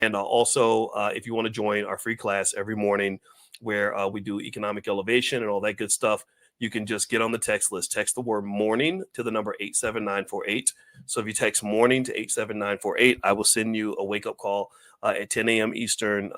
And also, if you want to join our free class every morning where we do economic elevation and all that good stuff, you can just get on the text list. Text the word morning to the number 87948. So if you text morning to 87948, I will send you a wake up call at 10 a.m. Eastern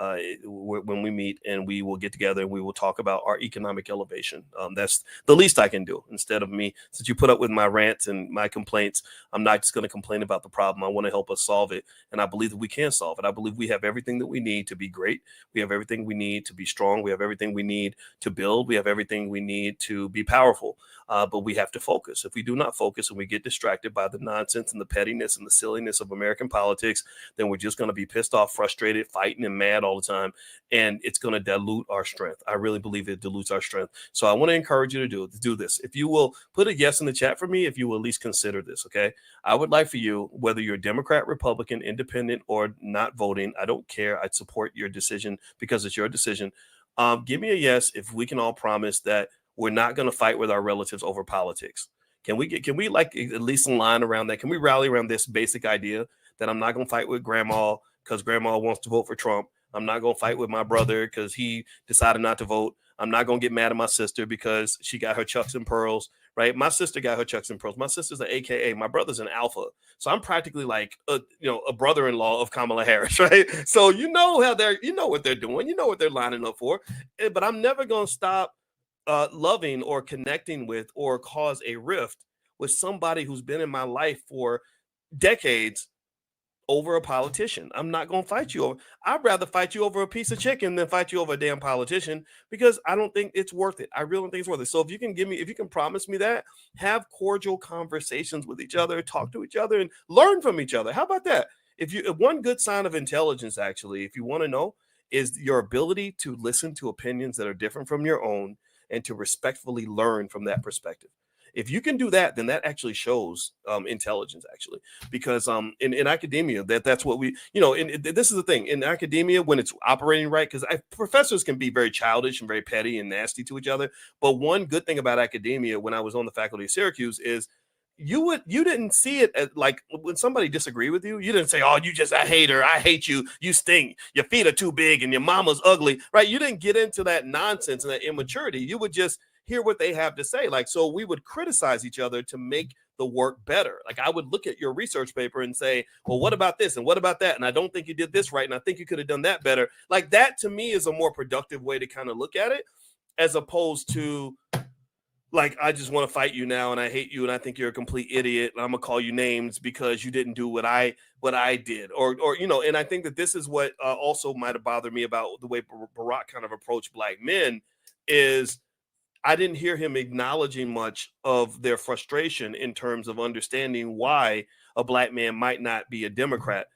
when we meet, and we will get together and we will talk about our economic elevation. That's the least I can do. Instead of me, since you put up with my rants and my complaints, I'm not just going to complain about the problem. I want to help us solve it. And I believe that we can solve it. I believe we have everything that we need to be great. We have everything we need to be strong. We have everything we need to build. We have everything we need to be powerful. But we have to focus. If we do not focus and we get distracted by the nonsense and the pettiness and the silliness of American politics, then we're just going to be pissed off, frustrated, fighting, and mad all the time. And it's going to dilute our strength. I really believe it dilutes our strength. So I want to encourage you to do this. If you will put a yes in the chat for me, if you will at least consider this, okay? I would like for you, whether you're Democrat, Republican, independent, or not voting, I don't care. I'd support your decision because it's your decision. Give me a yes if we can all promise that we're not going to fight with our relatives over politics. Can we like at least align around that? Can we rally around this basic idea that I'm not going to fight with grandma because grandma wants to vote for Trump? I'm not going to fight with my brother because he decided not to vote. I'm not going to get mad at my sister because she got her Chucks and Pearls, right? My sister got her Chucks and Pearls. My sister's an AKA. My brother's an Alpha. So I'm practically like a brother-in-law of Kamala Harris, right? So you know what they're doing. You know what they're lining up for. But I'm never going to stop loving or connecting with or cause a rift with somebody who's been in my life for decades over a politician. I'm not going to fight you over. I'd rather fight you over a piece of chicken than fight you over a damn politician because I don't think it's worth it. I really don't think it's worth it. So if you can promise me that, have cordial conversations with each other, talk to each other, and learn from each other. How about that? If one good sign of intelligence, actually, if you want to know, is your ability to listen to opinions that are different from your own and to respectfully learn from that perspective. If you can do that, then that actually shows intelligence, actually, because in academia, that's what we, this is the thing in academia when it's operating right, because professors can be very childish and very petty and nasty to each other. But one good thing about academia, when I was on the faculty of Syracuse, is you didn't see it as like when somebody disagreed with you, you didn't say, oh, you just a hater, I hate you, you stink, your feet are too big and your mama's ugly, right? You didn't get into that nonsense and that immaturity. You would just hear what they have to say. Like, so we would criticize each other to make the work better. Like I would look at your research paper and say, well, what about this and what about that, and I don't think you did this right and I think you could have done that better. Like that to me is a more productive way to kind of look at it, as opposed to like I just want to fight you now and I hate you and I think you're a complete idiot and I'm gonna call you names because you didn't do what I did, or and I think that this is what also might have bothered me about the way Barack kind of approached black men is I didn't hear him acknowledging much of their frustration in terms of understanding why a black man might not be a Democrat.